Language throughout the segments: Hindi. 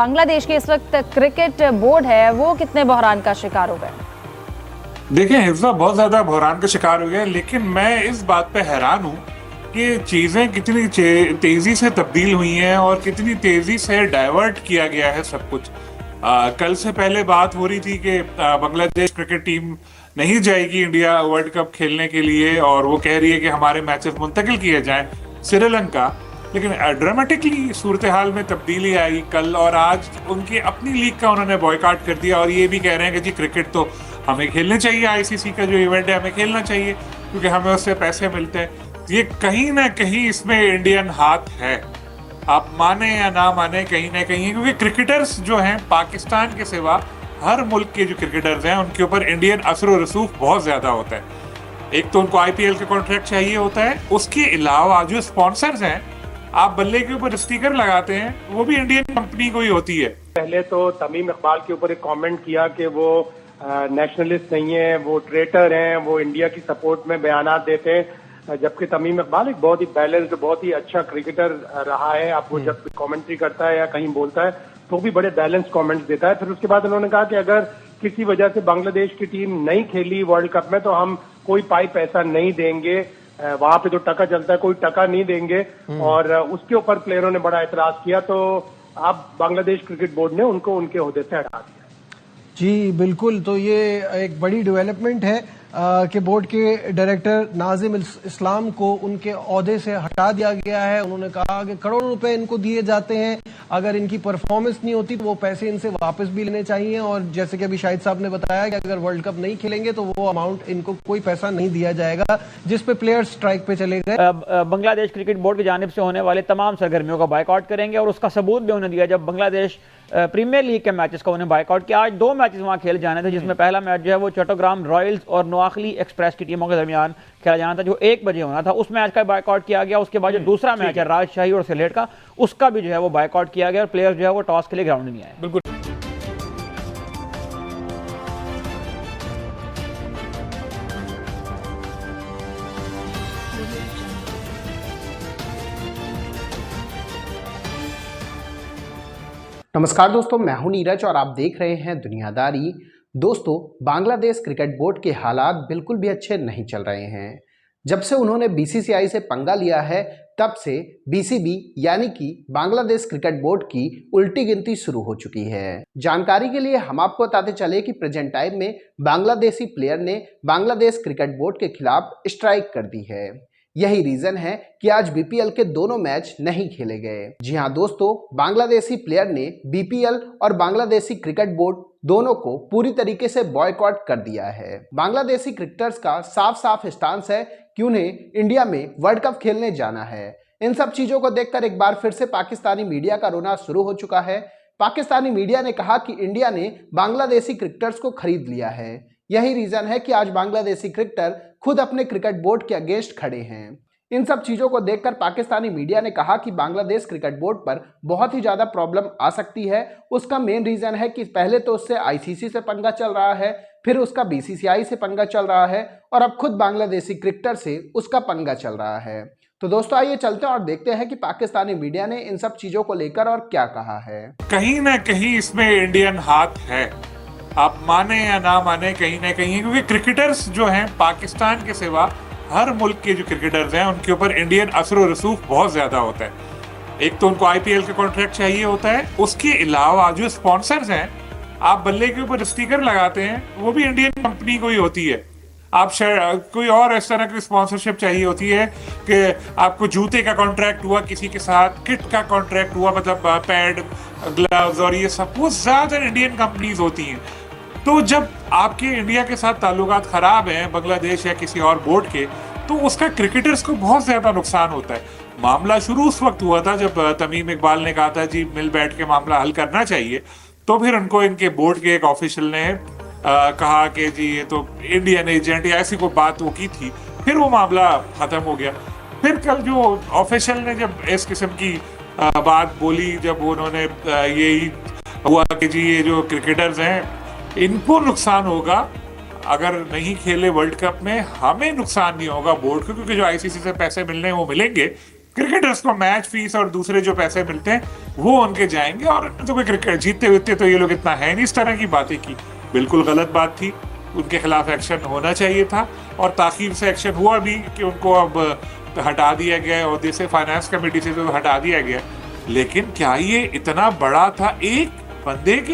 बांग्लादेश के इस वक्त क्रिकेट बोर्ड है वो कितने बहरान का शिकार हो गए? देखिए, हिफ्जा बहुत ज्यादा बहरान का शिकार हो गया, लेकिन मैं इस बात पे हैरान हूँ कि चीजें कितनी तेजी से तब्दील हुई हैं और कितनी तेजी से डाइवर्ट किया गया है सब कुछ। कल से पहले बात हो रही थी कि बांग्लादेश क्रिकेट टीम नहीं जाएगी इंडिया वर्ल्ड कप खेलने के लिए, और वो कह रही है कि हमारे मैचेस मुंतकिल किए जाएं श्रीलंका। लेकिन ड्रामेटिकली सूरत हाल में तब्दीली आई कल, और आज उनकी अपनी लीग का उन्होंने बॉयकॉट कर दिया और ये भी कह रहे हैं कि जी क्रिकेट तो हमें खेलने चाहिए, आईसीसी का जो इवेंट है हमें खेलना चाहिए क्योंकि हमें उससे पैसे मिलते हैं। ये कहीं ना कहीं इसमें इंडियन हाथ है, आप माने या ना माने, कहीं ना कहीं, क्योंकि क्रिकेटर्स जो हैं पाकिस्तान के सिवा हर मुल्क के जो क्रिकेटर्स हैं उनके ऊपर इंडियन असर व रसूख बहुत ज्यादा होता है। एक तो उनको आईपीएल का कॉन्ट्रैक्ट चाहिए होता है, उसके अलावा जो स्पॉन्सर्स हैं, आप बल्ले के ऊपर स्टिकर लगाते हैं, वो भी इंडियन कंपनी को ही होती है। पहले तो तमीम इकबाल के ऊपर एक कमेंट किया कि वो नेशनलिस्ट नहीं है, वो ट्रेटर हैं, वो इंडिया की सपोर्ट में बयानात देते हैं, जबकि तमीम इकबाल एक बहुत ही बैलेंस्ड, बहुत ही अच्छा क्रिकेटर रहा है। आप वो जब कमेंट्री करता है या कहीं बोलता है तो भी बड़े बैलेंस कमेंट्स देता है। फिर उसके बाद उन्होंने कहा कि अगर किसी वजह से बांग्लादेश की टीम नहीं खेली वर्ल्ड कप में तो हम कोई पाई पैसा नहीं देंगे, वहां पे तो टका चलता है, कोई टका नहीं देंगे। और उसके ऊपर प्लेयरों ने बड़ा एतराज किया, तो अब बांग्लादेश क्रिकेट बोर्ड ने उनको उनके ओहदे से हटा दिया। जी बिल्कुल, तो ये एक बड़ी डेवलपमेंट है कि बोर्ड के डायरेक्टर नाजिम इस्लाम को उनके ओहदे से हटा दिया गया है। उन्होंने कहा कि करोड़ों रुपए इनको दिए जाते हैं, अगर इनकी परफॉर्मेंस नहीं होती तो वो पैसे इनसे वापस भी लेने चाहिए, और जैसे कि अभी शाहिद साहब ने बताया कि अगर वर्ल्ड कप नहीं खेलेंगे तो वो अमाउंट इनको कोई पैसा नहीं दिया जाएगा, जिस पे प्लेयर्स स्ट्राइक पे चले गए। बांग्लादेश क्रिकेट बोर्ड की जानिब से होने वाले तमाम सरगर्मियों का बायकॉट करेंगे, और उसका सबूत भी उन्हें दिया जब बांग्लादेश प्रीमियर लीग के मैचेस का उन्हें बायकॉट किया। आज 2 मैचेस वहां खेले जाने थे, जिसमें पहला मैच जो है वो चट्टग्राम रॉयल्स और नोआखली एक्सप्रेस की टीमों के दरमियान खेला जाना था, जो 1 बजे होना था। उस मैच का बायकॉट किया गया। उसके बाद जो दूसरा मैच है राजशाही और सिलेट का, उसका भी जो है वो बायकॉट किया गया और प्लेयर्स जो है वो टॉस के लिए ग्राउंड में नहीं आए। बिल्कुल। नमस्कार दोस्तों, मैं हूं नीरज और आप देख रहे हैं दुनियादारी। दोस्तों, बांग्लादेश क्रिकेट बोर्ड के हालात बिल्कुल भी अच्छे नहीं चल रहे हैं। जब से उन्होंने बीसीसीआई से पंगा लिया है, तब से बीसीबी यानी कि बांग्लादेश क्रिकेट बोर्ड की उल्टी गिनती शुरू हो चुकी है। जानकारी के लिए हम आपको बताते चले कि प्रेजेंट टाइम में बांग्लादेशी प्लेयर ने बांग्लादेश क्रिकेट बोर्ड के खिलाफ स्ट्राइक कर दी है। यही रीजन है कि आज बीपीएल के दोनों मैच नहीं खेले गए। जी हां दोस्तों, बांग्लादेशी प्लेयर ने बीपीएल और बांग्लादेशी क्रिकेट बोर्ड दोनों को पूरी तरीके से बॉयकॉट कर दिया है। बांग्लादेशी क्रिकेटर्स का साफ साफ स्टांस है कि उन्हें इंडिया में वर्ल्ड कप खेलने जाना है। इन सब चीजों को देखकर एक बार फिर से पाकिस्तानी मीडिया का रोना शुरू हो चुका है। पाकिस्तानी मीडिया ने कहा कि इंडिया ने बांग्लादेशी क्रिकेटर्स को खरीद लिया है। यही रीजन है कि आज बांग्लादेशी क्रिकेटर खुद अपने क्रिकेट बोर्ड के अगेंस्ट खड़े हैं। इन सब चीजों को देखकर पाकिस्तानी मीडिया ने कहा कि बांग्लादेश क्रिकेट बोर्ड पर बहुत ही ज्यादा प्रॉब्लम आ सकती है। उसका मेन रीजन है कि पहले तो उससे आईसीसी से पंगा चल रहा है, फिर उसका बीसीसीआई से पंगा चल रहा है, और अब खुद बांग्लादेशी क्रिकेटर से उसका पंगा चल रहा है। तो दोस्तों आइए चलते हैं और देखते हैं कि पाकिस्तानी मीडिया ने इन सब चीजों को लेकर और क्या कहा है। कहीं ना कहीं इसमें इंडियन हाथ है, आप माने या ना माने, कहीं ना कहीं, क्योंकि क्रिकेटर्स जो हैं पाकिस्तान के सिवा हर मुल्क के जो क्रिकेटर्स हैं उनके ऊपर इंडियन असर व रसूख बहुत ज्यादा होता है। एक तो उनको आईपीएल का कॉन्ट्रैक्ट चाहिए होता है, उसके अलावा जो स्पॉन्सर्स हैं, आप बल्ले के ऊपर स्टिकर लगाते हैं, वो भी इंडियन कंपनी को ही होती है। आप कोई और इस तरह की स्पॉन्सरशिप चाहिए होती है कि आपको जूते का कॉन्ट्रैक्ट हुआ किसी के साथ, किट का कॉन्ट्रैक्ट हुआ, मतलब पैड, ग्लव्स और ये सब, वो ज्यादा इंडियन कंपनीज होती हैं। तो जब आपके इंडिया के साथ ताल्लुकात खराब हैं बांग्लादेश या किसी और बोर्ड के, तो उसका क्रिकेटर्स को बहुत ज्यादा नुकसान होता है। मामला शुरू उस वक्त हुआ था जब तमीम इकबाल ने कहा था जी मिल बैठ के मामला हल करना चाहिए, तो फिर उनको इनके बोर्ड के एक ऑफिशियल ने कहा कि जी ये तो इंडियन एजेंट या ऐसी कोई बात वो की थी, फिर वो मामला खत्म हो गया। फिर कल जो ऑफिशियल ने जब इस किस्म की बात बोली, जब उन्होंने यही हुआ कि जी ये जो क्रिकेटर्स हैं इनको नुकसान होगा अगर नहीं खेले वर्ल्ड कप में, हमें नुकसान नहीं होगा बोर्ड को, क्योंकि जो आईसीसी से पैसे मिलने हैं वो मिलेंगे, क्रिकेटर्स को मैच फीस और दूसरे जो पैसे मिलते हैं वो उनके जाएंगे, और तो कोई क्रिकेट जीतते हुए तो ये लोग इतना है नहीं। इस तरह की बातें की, बिल्कुल गलत बात थी। उनके खिलाफ एक्शन होना चाहिए था, और ताखीर से एक्शन हुआ भी कि उनको अब हटा दिया गया और से फाइनेंस कमेटी से तो हटा दिया गया। लेकिन क्या ये इतना बड़ा था? एक बंदे के,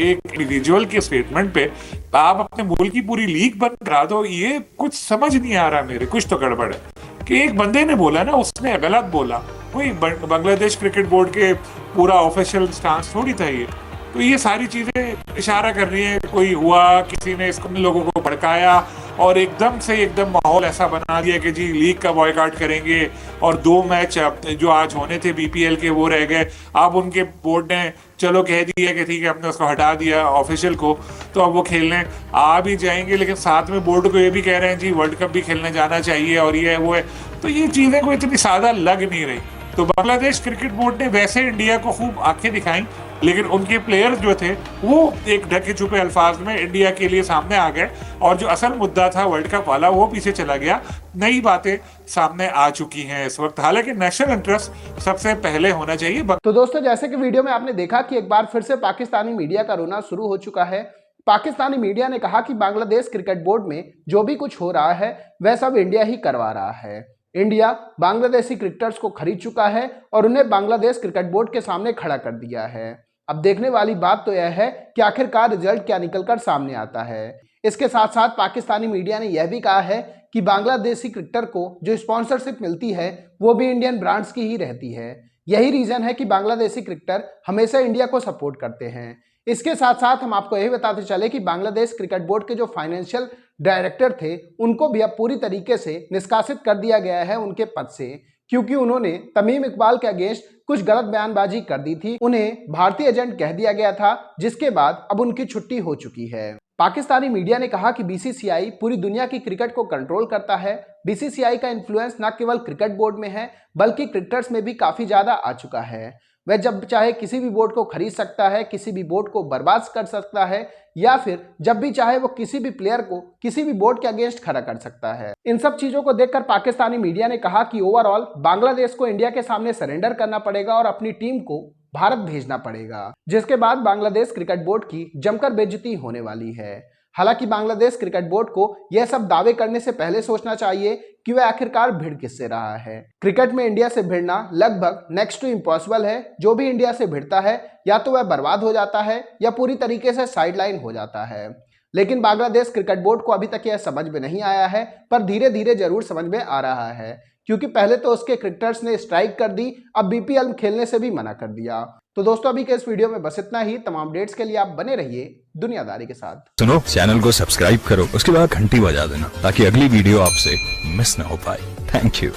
एक इंडिविजुअल के स्टेटमेंट पे आप अपने मुल्क की पूरी लीग बंद करा दो? ये कुछ समझ नहीं आ रहा मेरे, कुछ तो गड़बड़ है। कि एक बंदे ने बोला ना, उसने गलत बोला, कोई बांग्लादेश क्रिकेट बोर्ड के पूरा ऑफिशियल स्टांस थोड़ी था ये। तो ये सारी चीजें इशारा कर रही है कोई हुआ, किसी ने इसको लोगों को भड़काया और एकदम माहौल ऐसा बना दिया कि जी लीग का बॉयकॉट करेंगे, और 2 मैच जो आज होने थे बीपीएल के वो रह गए। अब उनके बोर्ड ने चलो कह दिया कि ठीक है, हमने उसको हटा दिया ऑफिशियल को, तो अब वो खेलने आ भी जाएंगे, लेकिन साथ में बोर्ड को ये भी कह रहे हैं जी वर्ल्ड कप भी खेलने जाना चाहिए और ये है वो है। तो ये चीजें कोई इतनी सादा लग नहीं रही। तो बांग्लादेश क्रिकेट बोर्ड ने वैसे इंडिया को खूब आंखें दिखाई, लेकिन उनके प्लेयर्स जो थे वो एक ढके छुपे अल्फाज में इंडिया के लिए सामने आ गए, और जो असल मुद्दा था वर्ल्ड कप वाला वो पीछे चला गया। नई बातें सामने आ चुकी हैं इस वक्त, हालांकि नेशनल इंटरेस्ट सबसे पहले होना चाहिए। तो दोस्तों, जैसे कि वीडियो में आपने देखा कि एक बार फिर से पाकिस्तानी मीडिया का रोना शुरू हो चुका है। पाकिस्तानी मीडिया ने कहा कि बांग्लादेश क्रिकेट बोर्ड में जो भी कुछ हो रहा है वह सब इंडिया ही करवा रहा है। इंडिया बांग्लादेशी क्रिकेटर्स को खरीद चुका है और उन्हें बांग्लादेश क्रिकेट बोर्ड के सामने खड़ा कर दिया है। अब देखने वाली बात तो यह है कि आखिरकार रिजल्ट क्या निकलकर सामने आता है। इसके साथ साथ पाकिस्तानी मीडिया ने यह भी कहा है कि बांग्लादेशी क्रिकेटर को जो स्पॉन्सरशिप मिलती है वो भी इंडियन ब्रांड्स की ही रहती है। यही रीजन है कि बांग्लादेशी क्रिकेटर हमेशा इंडिया को सपोर्ट करते हैं। इसके साथ साथ हम आपको यही बताते चले कि बांग्लादेश क्रिकेट बोर्ड के जो फाइनेंशियल डायरेक्टर थे उनको भी अब पूरी तरीके से निष्कासित कर दिया गया है उनके पद से, क्योंकि उन्होंने तमीम इकबाल के अगेंस्ट कुछ गलत बयानबाजी कर दी थी। उन्हें भारतीय एजेंट कह दिया गया था, जिसके बाद अब उनकी छुट्टी हो चुकी है। पाकिस्तानी मीडिया ने कहा कि बीसीसीआई पूरी दुनिया की क्रिकेट को कंट्रोल करता है। बीसीसीआई का इन्फ्लुएंस न केवल क्रिकेट बोर्ड में है बल्कि क्रिकेटर्स में भी काफी ज्यादा आ चुका है। वह जब चाहे किसी भी बोर्ड को खरीद सकता है, किसी भी बोर्ड को बर्बाद कर सकता है, या फिर जब भी चाहे वो किसी भी प्लेयर को किसी भी बोर्ड के अगेंस्ट खड़ा कर सकता है। इन सब चीजों को देखकर पाकिस्तानी मीडिया ने कहा कि ओवरऑल बांग्लादेश को इंडिया के सामने सरेंडर करना पड़ेगा और अपनी टीम को भारत भेजना पड़ेगा, जिसके बाद बांग्लादेश क्रिकेट बोर्ड की जमकर बेइज्जती होने वाली है। हालांकि बांग्लादेश क्रिकेट बोर्ड को यह सब दावे करने से पहले सोचना चाहिए कि वह आखिरकार भिड़ किससे रहा है। क्रिकेट में इंडिया से भिड़ना लगभग नेक्स्ट टू इम्पॉसिबल है। जो भी इंडिया से भिड़ता है या तो वह बर्बाद हो जाता है या पूरी तरीके से साइडलाइन हो जाता है। लेकिन बांग्लादेश क्रिकेट बोर्ड को अभी तक यह समझ में नहीं आया है, पर धीरे धीरे जरूर समझ में आ रहा है, क्योंकि पहले तो उसके क्रिकेटर्स ने स्ट्राइक कर दी, अब बीपीएल खेलने से भी मना कर दिया। तो दोस्तों, अभी के इस वीडियो में बस इतना ही। तमाम अपडेट्स के लिए आप बने रहिए दुनियादारी के साथ। सुनो, चैनल को सब्सक्राइब करो, उसके बाद घंटी बजा देना ताकि अगली वीडियो आपसे मिस ना हो पाए। Thank you.